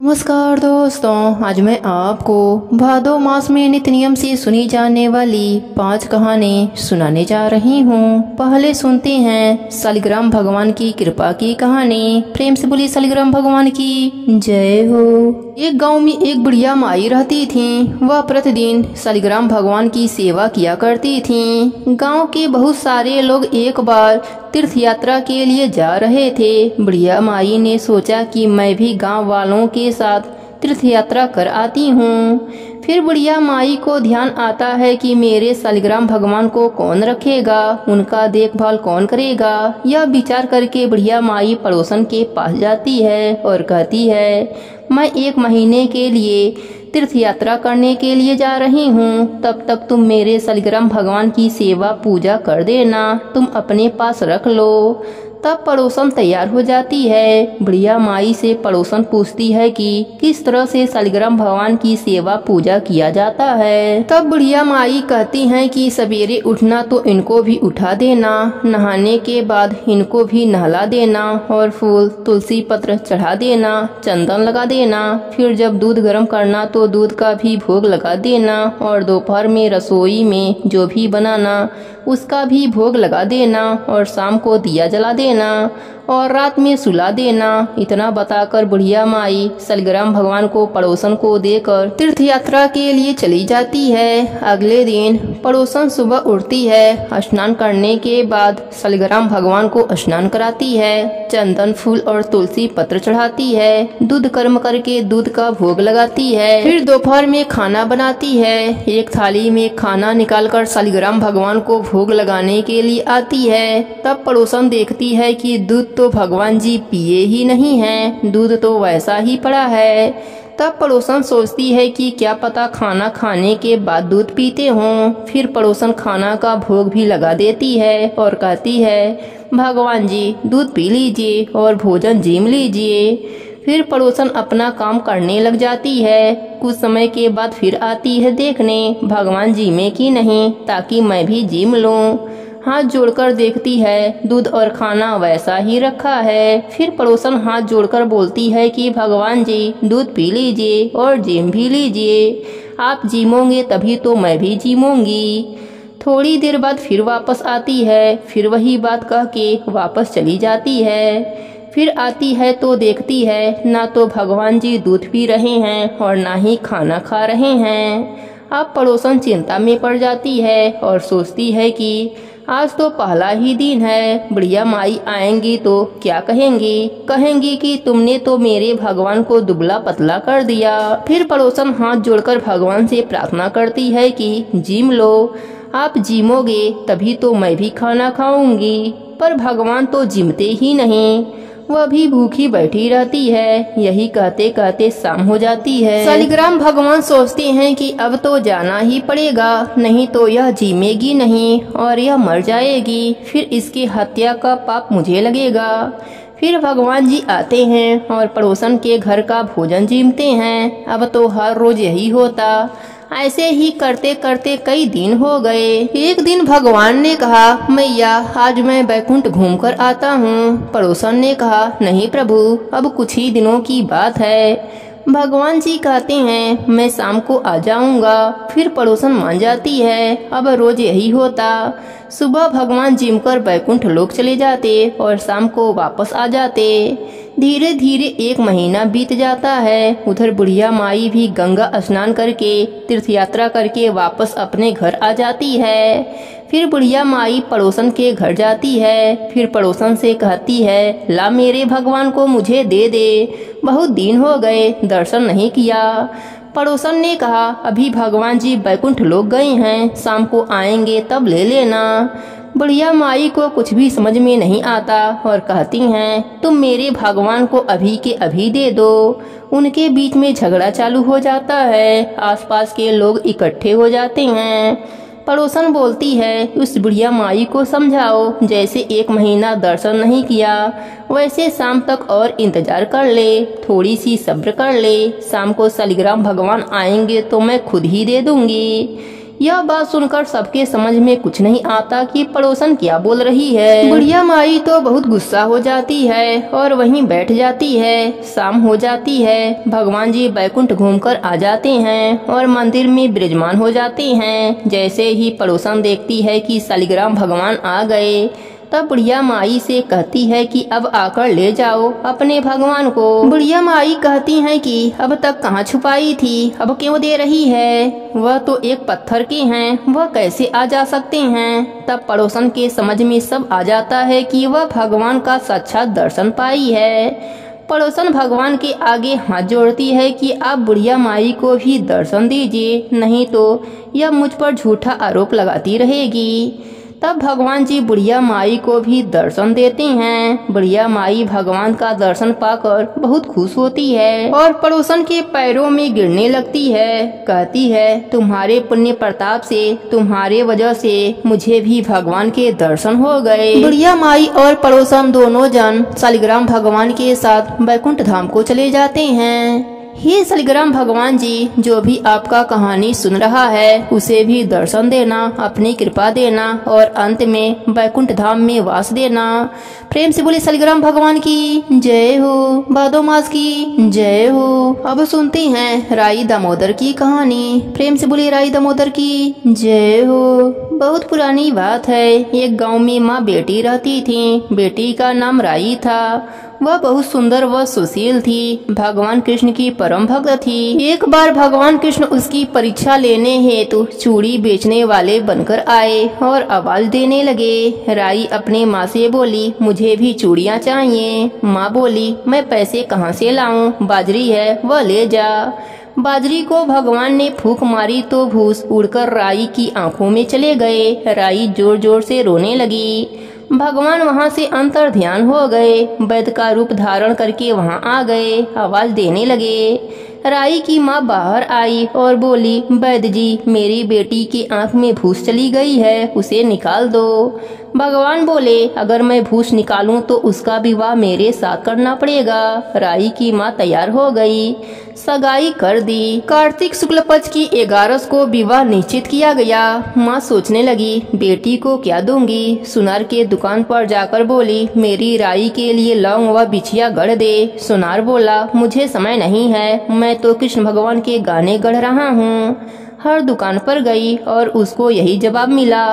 नमस्कार दोस्तों, आज मैं आपको भादो मास में नित्य नियम से सुनी जाने वाली 5 कहानी सुनाने जा रही हूँ। पहले सुनते हैं शालिग्राम भगवान की कृपा की कहानी। प्रेम से बोली शालिग्राम भगवान की जय हो। एक गांव में एक बुढ़िया माई रहती थी। वह प्रतिदिन शालिग्राम भगवान की सेवा किया करती थी। गांव के बहुत सारे लोग एक बार तीर्थ यात्रा के लिए जा रहे थे। बुढ़िया माई ने सोचा कि मैं भी गांव वालों के साथ तीर्थ यात्रा कर आती हूँ। फिर बुढ़िया माई को ध्यान आता है कि मेरे शालिग्राम भगवान को कौन रखेगा, उनका देखभाल कौन करेगा। यह विचार करके बुढ़िया माई पड़ोसन के पास जाती है और कहती है, मैं 1 महीने के लिए तीर्थ यात्रा करने के लिए जा रही हूँ। तब तक तुम मेरे शालिग्राम भगवान की सेवा पूजा कर देना, तुम अपने पास रख लो। तब पड़ोसन तैयार हो जाती है। बुढ़िया माई से पड़ोसन पूछती है कि किस तरह से शालिग्राम भगवान की सेवा पूजा किया जाता है। तब बुढ़िया माई कहती हैं कि सवेरे उठना तो इनको भी उठा देना, नहाने के बाद इनको भी नहला देना और फूल तुलसी पत्र चढ़ा देना, चंदन लगा देना। फिर जब दूध गर्म करना तो दूध का भी भोग लगा देना और दोपहर में रसोई में जो भी बनाना उसका भी भोग लगा देना और शाम को दिया जला देना और रात में सुला देना। इतना बताकर बुढ़िया माई शालिग्राम भगवान को पड़ोसन को देकर तीर्थ यात्रा के लिए चली जाती है। अगले दिन पड़ोसन सुबह उठती है, स्नान करने के बाद शालिग्राम भगवान को स्नान कराती है, चंदन फूल और तुलसी पत्र चढ़ाती है, दूध गर्म करके दूध का भोग लगाती है। फिर दोपहर में खाना बनाती है। एक थाली में खाना निकालकर शालिग्राम भगवान को भोग लगाने के लिए आती है। तब पड़ोसन देखती है कि दूध तो भगवान जी पिए ही नहीं हैं, दूध तो वैसा ही पड़ा है। तब पड़ोसन सोचती है कि क्या पता खाना खाने के बाद दूध पीते हों। फिर पड़ोसन खाना का भोग भी लगा देती है और कहती है, भगवान जी दूध पी लीजिए और भोजन जीम लीजिए। फिर पड़ोसन अपना काम करने लग जाती है। कुछ समय के बाद फिर आती है देखने भगवान जीमे की नहीं, ताकि मैं भी जीम लूं। हाथ जोड़कर देखती है, दूध और खाना वैसा ही रखा है। फिर पड़ोसन हाथ जोड़कर बोलती है कि भगवान जी दूध पी लीजिए और जिम भी लीजिए, आप जीमोगे तभी तो मैं भी जीमूंगी। थोड़ी देर बाद फिर वापस आती है। फिर वही बात कह के वापस चली जाती है। फिर आती है तो देखती है ना तो भगवान जी दूध पी रहे हैं और ना ही खाना खा रहे हैं। अब पड़ोसन चिंता में पड़ जाती है और सोचती है कि आज तो पहला ही दिन है, बुढ़िया माई आएंगी तो क्या कहेंगी, कहेंगी कि तुमने तो मेरे भगवान को दुबला पतला कर दिया। फिर पड़ोसन हाथ जोड़कर भगवान से प्रार्थना करती है कि जिम लो, आप जिमोगे तभी तो मैं भी खाना खाऊंगी। पर भगवान तो जिमते ही नहीं, वह भी भूखी बैठी रहती है। यही कहते कहते शाम हो जाती है। शालिग्राम भगवान सोचते हैं कि अब तो जाना ही पड़ेगा, नहीं तो यह जीमेगी नहीं और यह मर जाएगी, फिर इसकी हत्या का पाप मुझे लगेगा। फिर भगवान जी आते हैं और पड़ोसन के घर का भोजन जीमते हैं। अब तो हर रोज यही होता। ऐसे ही करते करते कई दिन हो गए। एक दिन भगवान ने कहा, मैया आज मैं बैकुंठ घूमकर आता हूँ। पड़ोसन ने कहा, नहीं प्रभु, अब कुछ ही दिनों की बात है। भगवान जी कहते हैं, मैं शाम को आ जाऊंगा। फिर पड़ोसन मान जाती है। अब रोज यही होता। सुबह भगवान जिम कर बैकुंठ लोक चले जाते और शाम को वापस आ जाते। धीरे धीरे 1 महीना बीत जाता है। उधर बुढ़िया माई भी गंगा स्नान करके तीर्थ यात्रा करके वापस अपने घर आ जाती है। फिर बुढ़िया माई पड़ोसन के घर जाती है। फिर पड़ोसन से कहती है, ला मेरे भगवान को मुझे दे दे, बहुत दिन हो गए दर्शन नहीं किया। पड़ोसन ने कहा, अभी भगवान जी बैकुंठ लोक गए हैं, शाम को आएंगे तब ले लेना। बुढ़िया माई को कुछ भी समझ में नहीं आता और कहती हैं, तुम मेरे भगवान को अभी के अभी दे दो। उनके बीच में झगड़ा चालू हो जाता है। आसपास के लोग इकट्ठे हो जाते हैं। पड़ोसन बोलती है, उस बुढ़िया माई को समझाओ, जैसे 1 महीना दर्शन नहीं किया वैसे शाम तक और इंतजार कर ले, थोड़ी सी सब्र कर ले, शाम को शालिग्राम भगवान आएंगे तो मैं खुद ही दे दूंगी। यह बात सुनकर सबके समझ में कुछ नहीं आता कि पड़ोसन क्या बोल रही है। बुढ़िया माई तो बहुत गुस्सा हो जाती है और वहीं बैठ जाती है। शाम हो जाती है। भगवान जी बैकुंठ घूमकर आ जाते हैं और मंदिर में विराजमान हो जाते हैं। जैसे ही पड़ोसन देखती है कि शालिग्राम भगवान आ गए, तब बुढ़िया माई से कहती है कि अब आकर ले जाओ अपने भगवान को। बुढ़िया माई कहती हैं कि अब तक कहाँ छुपाई थी, अब क्यों दे रही है, वह तो एक पत्थर के हैं, वह कैसे आ जा सकते हैं। तब पड़ोसन के समझ में सब आ जाता है कि वह भगवान का साक्षात दर्शन पाई है। पड़ोसन भगवान के आगे हाथ जोड़ती है कि आप बुढ़िया माई को भी दर्शन दीजिए, नहीं तो यह मुझ पर झूठा आरोप लगाती रहेगी। तब भगवान जी बुढ़िया माई को भी दर्शन देते हैं। बुढ़िया माई भगवान का दर्शन पाकर बहुत खुश होती है और पड़ोसन के पैरों में गिरने लगती है। कहती है, तुम्हारे पुण्य प्रताप से, तुम्हारे वजह से मुझे भी भगवान के दर्शन हो गए। बुढ़िया माई और पड़ोसन दोनों जन शालिग्राम भगवान के साथ बैकुंठ धाम को चले जाते हैं। हे शालिग्राम भगवान जी, जो भी आपका कहानी सुन रहा है उसे भी दर्शन देना, अपनी कृपा देना और अंत में बैकुंठ धाम में वास देना। प्रेम से बोले शालिग्राम भगवान की जय हो, भादो मास की जय हो। अब सुनते हैं राई दामोदर की कहानी। प्रेम से बोले राई दामोदर की जय हो। बहुत पुरानी बात है। एक गांव में माँ बेटी रहती थी। बेटी का नाम राई था। वह बहुत सुंदर व सुशील थी। भगवान कृष्ण की परम भक्त थी। एक बार भगवान कृष्ण उसकी परीक्षा लेने हेतु चूड़ी बेचने वाले बनकर आए और आवाज देने लगे। राई अपने माँ से बोली, मुझे भी चूड़ियाँ चाहिए। माँ बोली, मैं पैसे कहाँ से लाऊं, बाजरी है वह ले जा। बाजरी को भगवान ने फूंक मारी तो भूस उड़कर राई की आंखों में चले गए। राई जोर जोर से रोने लगी। भगवान वहां से अंतर ध्यान हो गए। वैद्य का रूप धारण करके वहां आ गए। आवाज देने लगे। राई की माँ बाहर आई और बोली, वैद्य जी, मेरी बेटी की आंख में भूस चली गई है, उसे निकाल दो। भगवान बोले, अगर मैं भूस निकालूं तो उसका विवाह मेरे साथ करना पड़ेगा। राई की माँ तैयार हो गई। सगाई कर दी। कार्तिक शुक्ल पक्ष की 11 को विवाह निश्चित किया गया। माँ सोचने लगी, बेटी को क्या दूंगी। सुनार के दुकान पर जाकर बोली, मेरी राई के लिए लौंग व बिछिया गढ़ दे। सुनार बोला, मुझे समय नहीं है, मैं तो कृष्ण भगवान के गाने गढ़ रहा हूँ। हर दुकान पर गई और उसको यही जवाब मिला।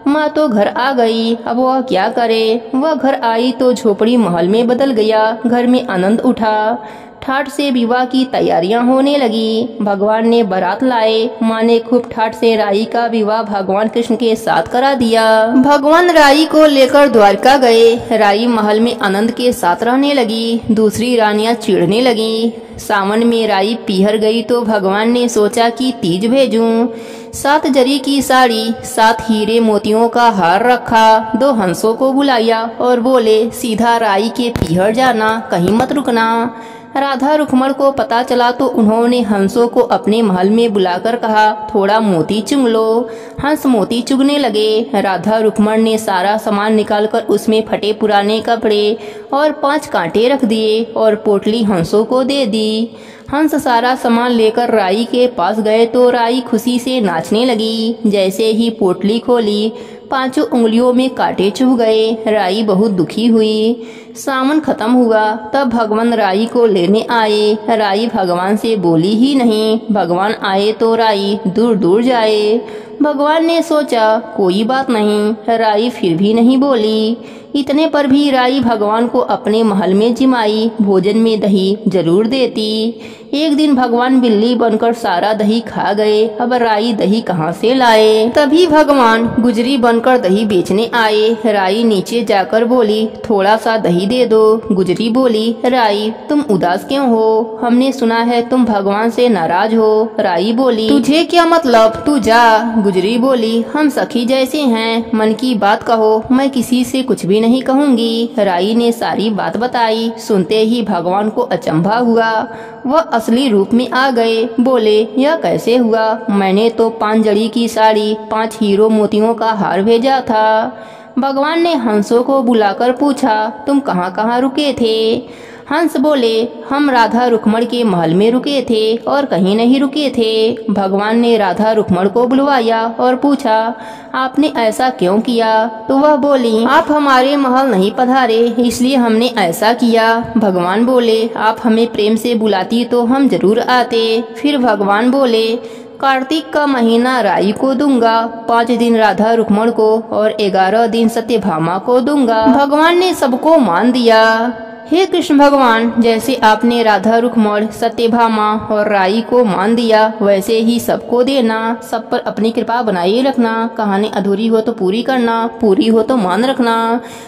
माँ तो घर आ गई। अब वह क्या करे। वह घर आई तो झोपड़ी महल में बदल गया। घर में आनंद उठा। ठाठ से विवाह की तैयारियां होने लगी। भगवान ने बारात लाए। माँ ने खूब ठाठ से राई का विवाह भगवान कृष्ण के साथ करा दिया। भगवान राई को लेकर द्वारका गए। राई महल में आनंद के साथ रहने लगी। दूसरी रानियां चिढ़ने लगी। सावन में राई पीहर गई तो भगवान ने सोचा कि तीज भेजूं। 7 जरी की साड़ी, 7 हीरे मोतियों का हार रखा। 2 हंसों को बुलाया और बोले, सीधा राई के पीहर जाना, कहीं मत रुकना। राधा रुक्मण को पता चला तो उन्होंने हंसों को अपने महल में बुलाकर कहा, थोड़ा मोती चुग लो। हंस मोती चुगने लगे। राधा रुक्मण ने सारा सामान निकालकर उसमें फटे पुराने कपड़े और 5 कांटे रख दिए और पोटली हंसों को दे दी। हंस सारा सामान लेकर राई के पास गए तो राई खुशी से नाचने लगी। जैसे ही पोटली खोली, 5 उंगलियों में कांटे चुभ गए। राई बहुत दुखी हुई। सावन खत्म हुआ तब भगवान राई को लेने आए। राई भगवान से बोली ही नहीं। भगवान आए तो राई दूर दूर जाए। भगवान ने सोचा कोई बात नहीं। राई फिर भी नहीं बोली। इतने पर भी राई भगवान को अपने महल में जिमाई। भोजन में दही जरूर देती। एक दिन भगवान बिल्ली बनकर सारा दही खा गए। अब राई दही कहाँ से लाए। तभी भगवान गुजरी बनकर दही बेचने आए। राई नीचे जाकर बोली, थोड़ा सा दही दे दो। गुजरी बोली, राई तुम उदास क्यों हो, हमने सुना है तुम भगवान से नाराज हो। राई बोली, तुझे क्या मतलब, तू जा। गुजरी बोली, हम सखी जैसे हैं, मन की बात कहो, मैं किसी से कुछ भी नहीं कहूँगी। राई ने सारी बात बताई। सुनते ही भगवान को अचंभा हुआ। वह असली रूप में आ गए। बोले, यह कैसे हुआ, मैंने तो 5 जड़ी की साड़ी, 5 हीरो मोतियों का हार भेजा था। भगवान ने हंसों को बुलाकर पूछा, तुम कहाँ कहाँ रुके थे। हंस बोले, हम राधा रुक्मण के महल में रुके थे और कहीं नहीं रुके थे। भगवान ने राधा रुक्मण को बुलवाया और पूछा, आपने ऐसा क्यों किया? तो वह बोली, आप हमारे महल नहीं पधारे इसलिए हमने ऐसा किया। भगवान बोले, आप हमें प्रेम से बुलाती तो हम जरूर आते। फिर भगवान बोले, कार्तिक का महीना राई को दूंगा, 5 दिन राधा रुक्मण को और 11 दिन सत्यभामा को दूंगा। भगवान ने सबको मान दिया। हे कृष्ण भगवान, जैसे आपने राधा रुक्मण, सत्यभामा और राई को मान दिया वैसे ही सबको देना। सब पर अपनी कृपा बनाए रखना। कहानी अधूरी हो तो पूरी करना, पूरी हो तो मान रखना।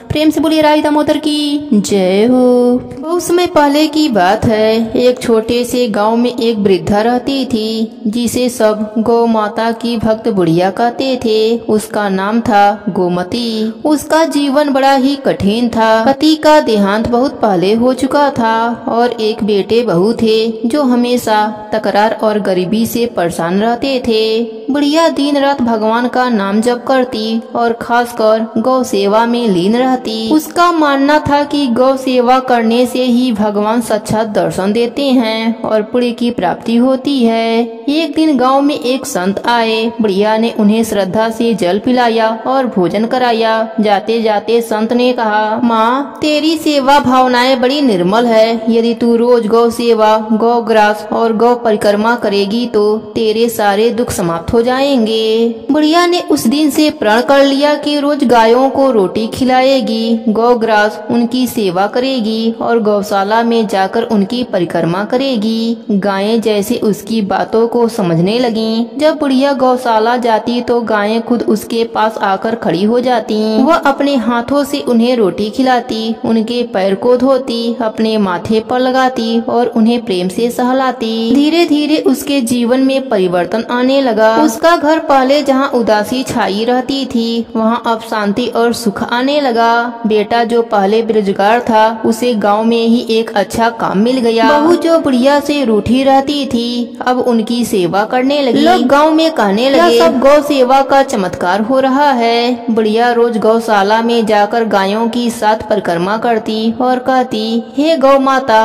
प्रेम से बोलिए राई दामोदर की जय हो। बहुत समय पहले की बात है, एक छोटे से गांव में एक वृद्धा रहती थी जिसे सब गौ माता की भक्त बुढ़िया कहते थे। उसका नाम था गोमती। उसका जीवन बड़ा ही कठिन था। पति का देहांत बहुत पहले हो चुका था और एक बेटे बहू थे जो हमेशा तकरार और गरीबी से परेशान रहते थे। बुढ़िया दिन रात भगवान का नाम जप करती और खासकर गौ सेवा में लीन रहती। उसका मानना था कि गौ सेवा करने से ही भगवान साक्षात दर्शन देते हैं और पुण्य की प्राप्ति होती है। एक दिन गांव में एक संत आए। बुढ़िया ने उन्हें श्रद्धा से जल पिलाया और भोजन कराया। जाते जाते संत ने कहा, माँ, तेरी सेवा भावनाएं बड़ी निर्मल है। यदि तू रोज गौ सेवा, गौ ग्रास और गौ परिक्रमा करेगी तो तेरे सारे दुख समाप्त हो जाएंगे। बुढ़िया ने उस दिन से प्रण कर लिया कि रोज गायों को रोटी खिलाएगी, गौ ग्रास उनकी सेवा करेगी और गौशाला में जाकर उनकी परिक्रमा करेगी। गायें जैसे उसकी बातों को समझने लगीं। जब बुढ़िया गौशाला जाती तो गायें खुद उसके पास आकर खड़ी हो जाती। वह अपने हाथों से उन्हें रोटी खिलाती, उनके पैर को धोती, अपने माथे पर लगाती और उन्हें प्रेम से सहलाती। धीरे धीरे उसके जीवन में परिवर्तन आने लगा। उसका घर पहले जहाँ उदासी छाई रहती थी वहाँ अब शांति और सुख आने लगा। बेटा जो पहले बेरोजगार था उसे गांव में ही एक अच्छा काम मिल गया। बहू जो बुढ़िया से रूठी रहती थी अब उनकी सेवा करने लगी। लोग गांव में कहने लगे, सब गौ सेवा का चमत्कार हो रहा है। बुढ़िया रोज गौशाला में जाकर गायों की साथ परिक्रमा करती और कहती, हे गौ माता,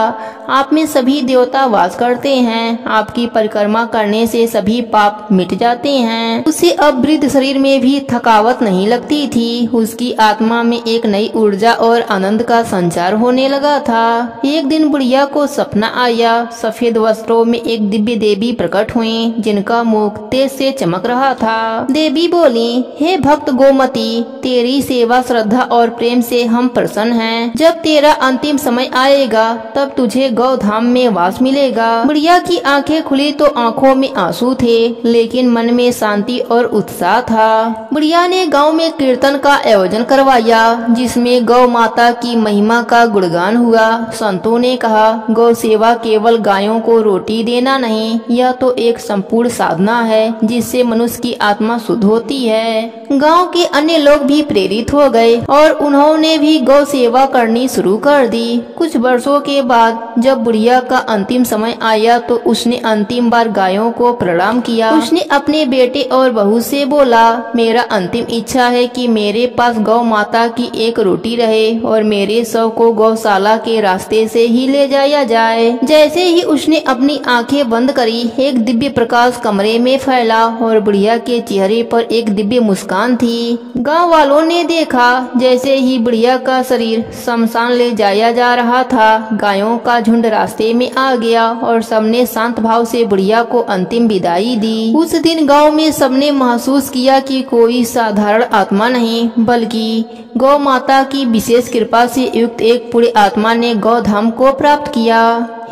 आप में सभी देवता वास करते हैं। आपकी परिक्रमा करने से सभी पाप मिट जाते हैं। उसे अब वृद्ध शरीर में भी थकावट नहीं लगती थी। उसकी आत्मा में एक नई ऊर्जा और आनंद का संचार होने लगा था। एक दिन बुढ़िया को सपना आया। सफेद वस्त्रों में एक दिव्य देवी प्रकट हुई जिनका मुख तेज से चमक रहा था। देवी बोली, हे भक्त गोमती, तेरी सेवा, श्रद्धा और प्रेम से हम प्रसन्न हैं। जब तेरा अंतिम समय आएगा तब तुझे गौधाम में वास मिलेगा। बुढ़िया की आंखें खुली तो आंखों में आंसू थे लेकिन मन में शांति और उत्साह था। बुढ़िया ने गांव में कीर्तन का आयोजन करवाया जिसमें गौ माता की महिमा का गुणगान हुआ। संतों ने कहा, गौ सेवा केवल गायों को रोटी देना नहीं, यह तो एक संपूर्ण साधना है जिससे मनुष्य की आत्मा शुद्ध होती है। गांव के अन्य लोग भी प्रेरित हो गए और उन्होंने भी गौ सेवा करनी शुरू कर दी। कुछ वर्षों के बाद जब बुढ़िया का अंतिम समय आया तो उसने अंतिम बार गायों को प्रणाम किया। उसने अपने बेटे और बहू से बोला, मेरा अंतिम इच्छा है कि मेरे पास गौ माता की एक रोटी रहे और मेरे शव को गौशाला के रास्ते से ही ले जाया जाए। जैसे ही उसने अपनी आंखें बंद करी एक दिव्य प्रकाश कमरे में फैला और बुढ़िया के चेहरे पर एक दिव्य मुस्कान थी। गांव वालों ने देखा जैसे ही बुढ़िया का शरीर शमशान ले जाया जा रहा था, गायों का झुंड रास्ते में आ गया और सबने शांत भाव से बुढ़िया को अंतिम विदाई दी। उस दिन गांव में सबने महसूस किया कि कोई साधारण आत्मा नहीं बल्कि गौ माता की विशेष कृपा से युक्त एक पुण्य आत्मा ने गौधाम को प्राप्त किया।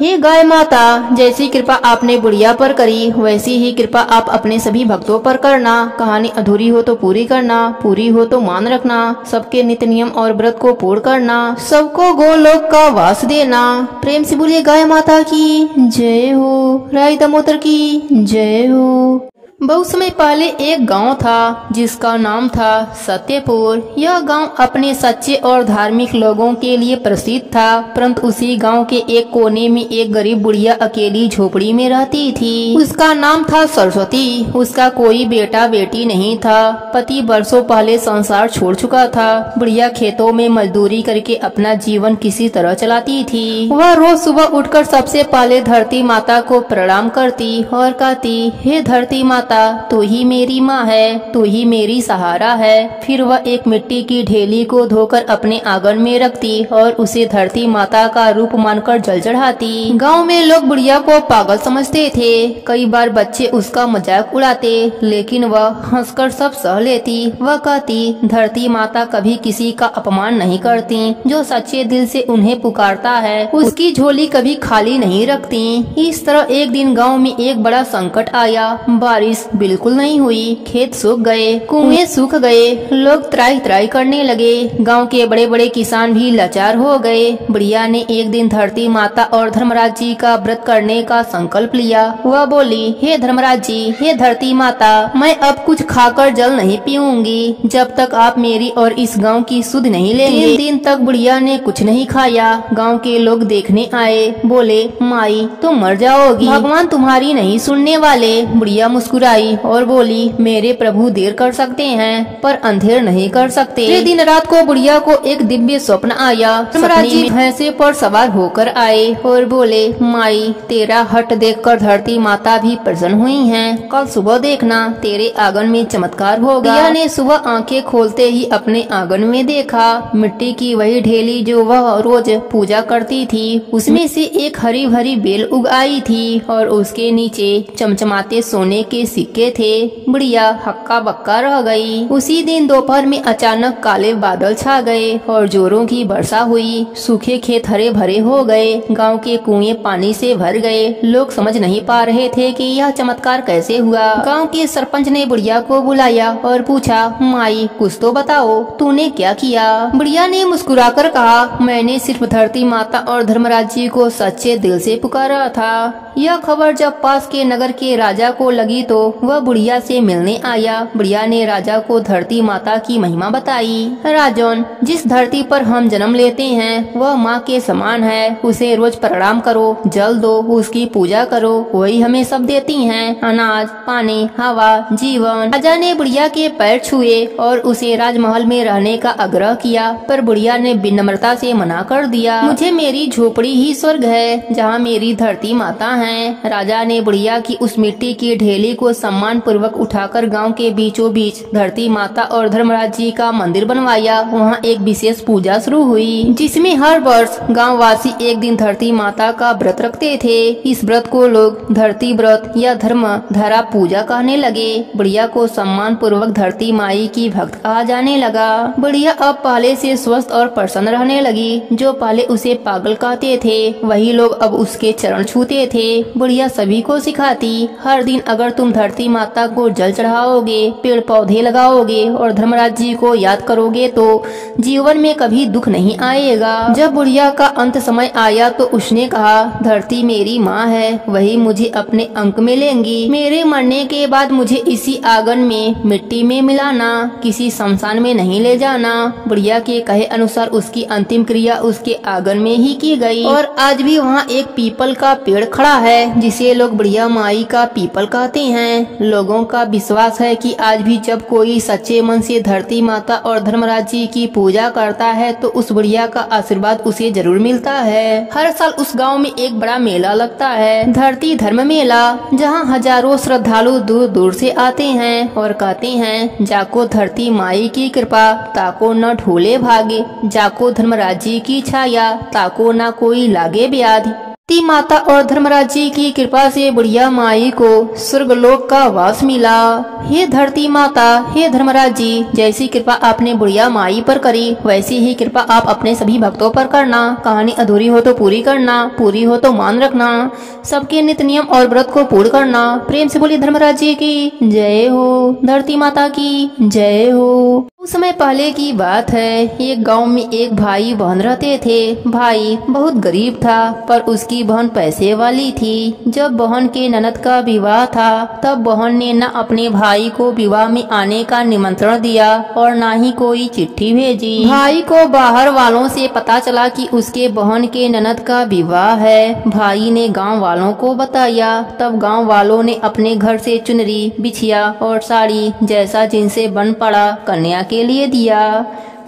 हे गाय माता, जैसी कृपा आपने बुढ़िया पर करी वैसी ही कृपा आप अपने सभी भक्तों पर करना। कहानी अधूरी हो तो पूरी करना, पूरी हो तो मान रखना। सबके नित्य नियम और व्रत को पूर्ण करना, सबको गोलोक का वास देना। प्रेम से बोलिए गाय माता की जय हो, राई दामोदर की जय हो। बहुत समय पहले एक गांव था जिसका नाम था सत्यपुर। यह गांव अपने सच्चे और धार्मिक लोगों के लिए प्रसिद्ध था, परंतु उसी गांव के एक कोने में एक गरीब बुढ़िया अकेली झोपड़ी में रहती थी। उसका नाम था सरस्वती। उसका कोई बेटा बेटी नहीं था। पति वर्षों पहले संसार छोड़ चुका था। बुढ़िया खेतों में मजदूरी करके अपना जीवन किसी तरह चलाती थी। वह रोज सुबह उठकर सबसे पहले धरती माता को प्रणाम करती और कहती, हे धरती माता, तू ही मेरी माँ है, तू ही मेरी सहारा है। फिर वह एक मिट्टी की ढेली को धोकर अपने आंगन में रखती और उसे धरती माता का रूप मानकर जल चढ़ाती। गांव में लोग बुढ़िया को पागल समझते थे। कई बार बच्चे उसका मजाक उड़ाते, लेकिन वह हंसकर सब सह लेती। वह कहती, धरती माता कभी किसी का अपमान नहीं करती। जो सच्चे दिल से उन्हें पुकारता है उसकी झोली कभी खाली नहीं रखती। इस तरह एक दिन गाँव में एक बड़ा संकट आया। बारिश बिल्कुल नहीं हुई, खेत सूख गए, कुएं सूख गए, लोग त्राही त्राही करने लगे। गांव के बड़े बड़े किसान भी लाचार हो गए। बुढ़िया ने एक दिन धरती माता और धर्मराज जी का व्रत करने का संकल्प लिया। वह बोली, हे धर्मराज जी, हे धरती माता, मैं अब कुछ खाकर जल नहीं पीऊंगी जब तक आप मेरी और इस गाँव की सुध नहीं लेंगे। 3 दिन तक बुढ़िया ने कुछ नहीं खाया। गाँव के लोग देखने आए, बोले, माई तुम मर जाओगी, भगवान तुम्हारी नहीं सुनने वाले। बुढ़िया मुस्कुराई और बोली, मेरे प्रभु देर कर सकते हैं पर अंधेर नहीं कर सकते। दिन रात को बुढ़िया को एक दिव्य स्वप्न आया। धर्मराज जी भैंसे पर सवार होकर आए और बोले, माई तेरा हट देखकर धरती माता भी प्रसन्न हुई हैं। कल सुबह देखना तेरे आंगन में चमत्कार होगा। बुढ़िया ने सुबह आंखें खोलते ही अपने आंगन में देखा मिट्टी की वही ढेली जो वह रोज पूजा करती थी। उसमें से एक हरी भरी बेल उग आई थी और उसके नीचे चमचमाते सोने के सिक्के थे। बुढ़िया हक्का बक्का रह गई। उसी दिन दोपहर में अचानक काले बादल छा गए और जोरों की वर्षा हुई। सूखे खेत हरे भरे हो गए। गांव के कुएं पानी से भर गए। लोग समझ नहीं पा रहे थे कि यह चमत्कार कैसे हुआ। गांव के सरपंच ने बुढ़िया को बुलाया और पूछा, माई कुछ तो बताओ, तूने क्या किया? बुढ़िया ने मुस्कुराकर कहा, मैंने सिर्फ धरती माता और धर्मराज जी को सच्चे दिल से पुकारा था। यह खबर जब पास के नगर के राजा को लगी तो वह बुढ़िया से मिलने आया। बुढ़िया ने राजा को धरती माता की महिमा बताई। राजन, जिस धरती पर हम जन्म लेते हैं वह माँ के समान है। उसे रोज प्रणाम करो, जल दो, उसकी पूजा करो, वही हमें सब देती हैं, अनाज, पानी, हवा, जीवन। राजा ने बुढ़िया के पैर छुए और उसे राजमहल में रहने का आग्रह किया, पर बुढ़िया ने विनम्रता से मना कर दिया। मुझे मेरी झोपड़ी ही स्वर्ग है जहाँ मेरी धरती माता है। राजा ने बुढ़िया की उस मिट्टी की ढेली को सम्मान पूर्वक उठाकर गांव के बीचों बीच धरती माता और धर्मराज जी का मंदिर बनवाया। वहां एक विशेष पूजा शुरू हुई जिसमें हर वर्ष गांव वासी एक दिन धरती माता का व्रत रखते थे। इस व्रत को लोग धरती व्रत या धर्म धरा पूजा कहने लगे। बुढ़िया को सम्मान पूर्वक धरती माई की भक्त कहा जाने लगा। बुढ़िया अब पहले से स्वस्थ और प्रसन्न रहने लगी। जो पहले उसे पागल कहते थे वही लोग अब उसके चरण छूते थे। बुढ़िया सभी को सिखाती, हर दिन अगर तुम धरती माता को जल चढ़ाओगे, पेड़ पौधे लगाओगे और धर्मराज जी को याद करोगे तो जीवन में कभी दुख नहीं आएगा। जब बुढ़िया का अंत समय आया तो उसने कहा, धरती मेरी माँ है, वही मुझे अपने अंक में लेंगी। मेरे मरने के बाद मुझे इसी आंगन में मिट्टी में मिलाना, किसी शमशान में नहीं ले जाना। बुढ़िया के कहे अनुसार उसकी अंतिम क्रिया उसके आंगन में ही की गई और आज भी वहाँ एक पीपल का पेड़ खड़ा है जिसे लोग बुढ़िया माई का पीपल कहते हैं। लोगों का विश्वास है कि आज भी जब कोई सच्चे मन से धरती माता और धर्मराज जी की पूजा करता है तो उस बुढ़िया का आशीर्वाद उसे जरूर मिलता है। हर साल उस गांव में एक बड़ा मेला लगता है, धरती धर्म मेला, जहां हजारों श्रद्धालु दूर दूर से आते हैं और कहते हैं, जाको धरती माई की कृपा, ताको न ढोले भागे, जाको धर्मराज जी की छाया, ताको न कोई लागे व्याधि। धरती माता और धर्मराज जी की कृपा से बुढ़िया माई को स्वर्गलोक का वास मिला। हे धरती माता, हे धर्मराज जी, जैसी कृपा आपने बुढ़िया माई पर करी वैसी ही कृपा आप अपने सभी भक्तों पर करना। कहानी अधूरी हो तो पूरी करना, पूरी हो तो मान रखना। सबके नित्य नियम और व्रत को पूर्ण करना। प्रेम से बोलिए धर्मराज जी की जय हो, धरती माता की जय हो। उस समय पहले की बात है। एक गांव में एक भाई बहन रहते थे। भाई बहुत गरीब था पर उसकी बहन पैसे वाली थी। जब बहन के ननद का विवाह था तब बहन ने न अपने भाई को विवाह में आने का निमंत्रण दिया और न ही कोई चिट्ठी भेजी। भाई को बाहर वालों से पता चला कि उसके बहन के ननद का विवाह है। भाई ने गाँव वालों को बताया। तब गाँव वालों ने अपने घर से चुनरी, बिछिया और साड़ी जैसा जिनसे बन पड़ा कन्या के लिए दिया।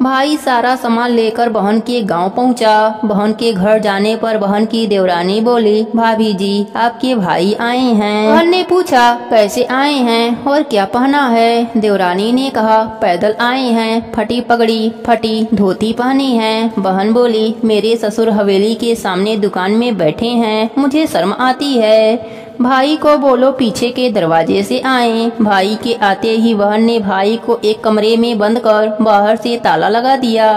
भाई सारा सामान लेकर बहन के गांव पहुंचा। बहन के घर जाने पर बहन की देवरानी बोली, भाभी जी आपके भाई आए हैं। बहन ने पूछा कैसे आए हैं और क्या पहना है। देवरानी ने कहा पैदल आए हैं, फटी पगड़ी फटी धोती पहनी है। बहन बोली मेरे ससुर हवेली के सामने दुकान में बैठे हैं, मुझे शर्म आती है। भाई को बोलो पीछे के दरवाजे से आए। भाई के आते ही बहन ने भाई को एक कमरे में बंद कर बाहर से ताला लगा दिया।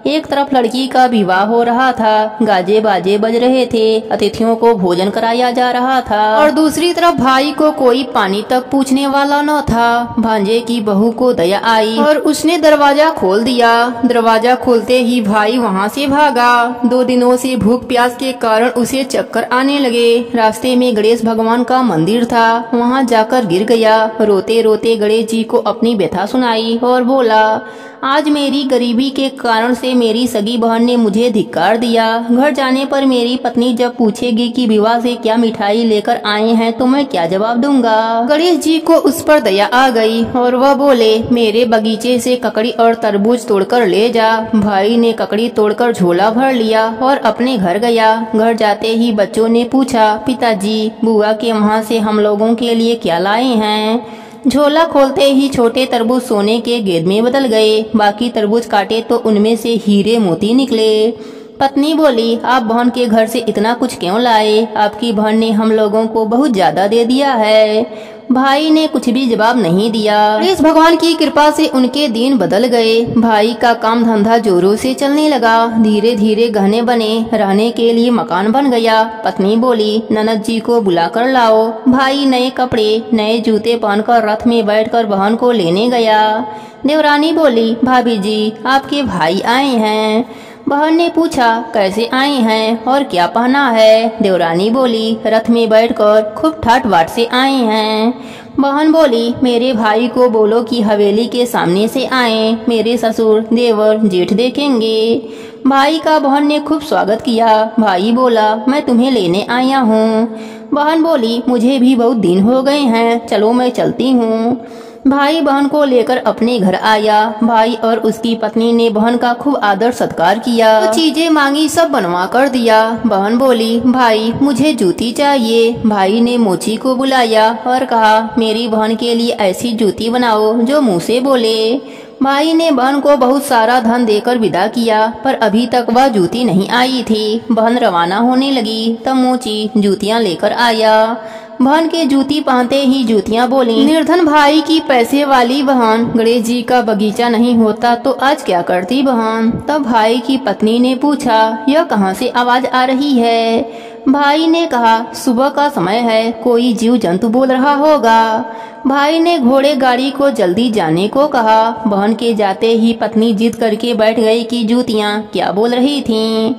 एक तरफ लड़की का विवाह हो रहा था, गाजे बाजे बज रहे थे, अतिथियों को भोजन कराया जा रहा था और दूसरी तरफ भाई को कोई पानी तक पूछने वाला न था। भांजे की बहू को दया आई और उसने दरवाजा खोल दिया। दरवाजा खोलते ही भाई वहाँ से भागा। 2 दिनों से भूख प्यास के कारण उसे चक्कर आने लगे। रास्ते में गणेश भगवान का मंदिर था, वहाँ जाकर गिर गया। रोते रोते गणेश जी को अपनी व्यथा सुनाई और बोला आज मेरी गरीबी के कारण से मेरी सगी बहन ने मुझे धिक्कार दिया। घर जाने पर मेरी पत्नी जब पूछेगी कि विवाह से क्या मिठाई लेकर आए हैं तो मैं क्या जवाब दूंगा। गणेश जी को उस पर दया आ गई और वह बोले मेरे बगीचे से ककड़ी और तरबूज तोड़कर ले जा। भाई ने ककड़ी तोड़कर झोला भर लिया और अपने घर गया। घर जाते ही बच्चों ने पूछा पिताजी बुआ के वहाँ से हम लोगों के लिए क्या लाए हैं। झोला खोलते ही छोटे तरबूज सोने के गेंद में बदल गए। बाकी तरबूज काटे तो उनमें से हीरे मोती निकले। पत्नी बोली आप बहन के घर से इतना कुछ क्यों लाए, आपकी बहन ने हम लोगों को बहुत ज्यादा दे दिया है। भाई ने कुछ भी जवाब नहीं दिया। गणेश भगवान की कृपा से उनके दिन बदल गए। भाई का काम धंधा जोरों से चलने लगा। धीरे धीरे गहने बने, रहने के लिए मकान बन गया। पत्नी बोली ननद जी को बुला कर लाओ। भाई नए कपड़े नए जूते पहनकर रथ में बैठकर बहन को लेने गया। देवरानी बोली भाभी जी आपके भाई आए हैं। बहन ने पूछा कैसे आए हैं और क्या पहना है। देवरानी बोली रथ में बैठकर खूब ठाट बाट से आए हैं। बहन बोली मेरे भाई को बोलो कि हवेली के सामने से आए, मेरे ससुर देवर जेठ देखेंगे। भाई का बहन ने खूब स्वागत किया। भाई बोला मैं तुम्हें लेने आया हूँ। बहन बोली मुझे भी बहुत दिन हो गए हैं, चलो मैं चलती हूँ। भाई बहन को लेकर अपने घर आया। भाई और उसकी पत्नी ने बहन का खूब आदर सत्कार किया। तो चीजें मांगी सब बनवा कर दिया। बहन बोली भाई मुझे जूती चाहिए। भाई ने मोची को बुलाया और कहा मेरी बहन के लिए ऐसी जूती बनाओ जो मुँह से बोले। भाई ने बहन को बहुत सारा धन देकर विदा किया पर अभी तक वह जूती नहीं आई थी। बहन रवाना होने लगी तब मोची जूतियाँ लेकर आया। बहन के जूती पहनते ही जूतियाँ बोली निर्धन भाई की पैसे वाली बहन, गणेश जी का बगीचा नहीं होता तो आज क्या करती बहन। तब भाई की पत्नी ने पूछा यह कहाँ से आवाज आ रही है। भाई ने कहा सुबह का समय है, कोई जीव जंतु बोल रहा होगा। भाई ने घोड़े गाड़ी को जल्दी जाने को कहा। बहन के जाते ही पत्नी जिद करके बैठ गई कि जूतियाँ क्या बोल रही थीं।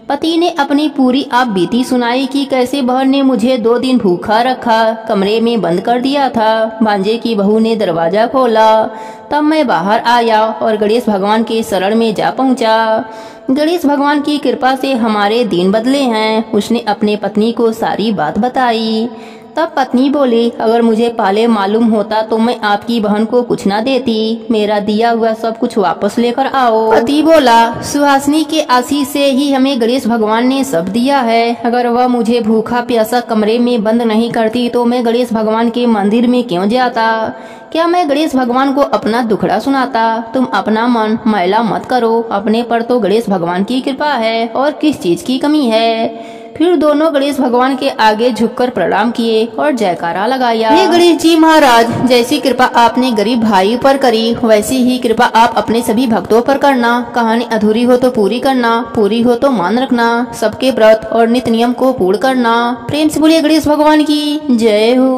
पति ने अपनी पूरी आप बीती सुनाई कि कैसे बहन ने मुझे 2 दिन भूखा रखा, कमरे में बंद कर दिया था। भांजे की बहू ने दरवाजा खोला तब मैं बाहर आया और गणेश भगवान के शरण में जा पहुंचा। गणेश भगवान की कृपा से हमारे दिन बदले हैं। उसने अपने पत्नी को सारी बात बताई। तब पत्नी बोली अगर मुझे पहले मालूम होता तो मैं आपकी बहन को कुछ ना देती, मेरा दिया हुआ सब कुछ वापस लेकर आओ। पति बोला सुहासिनी के आशीष से ही हमें गणेश भगवान ने सब दिया है। अगर वह मुझे भूखा प्यासा कमरे में बंद नहीं करती तो मैं गणेश भगवान के मंदिर में क्यों जाता। क्या मैं गणेश भगवान को अपना दुखड़ा सुनाता। तुम अपना मन मैला मत करो, अपने पर तो गणेश भगवान की कृपा है और किस चीज की कमी है। फिर दोनों गणेश भगवान के आगे झुककर प्रणाम किए और जयकारा लगाया। हे गणेश जी महाराज, जैसी कृपा आपने गरीब भाई पर करी वैसी ही कृपा आप अपने सभी भक्तों पर करना। कहानी अधूरी हो तो पूरी करना, पूरी हो तो मान रखना। सबके व्रत और नित्य नियम को पूर्ण करना। प्रेम से बोलिए गणेश भगवान की जय हो।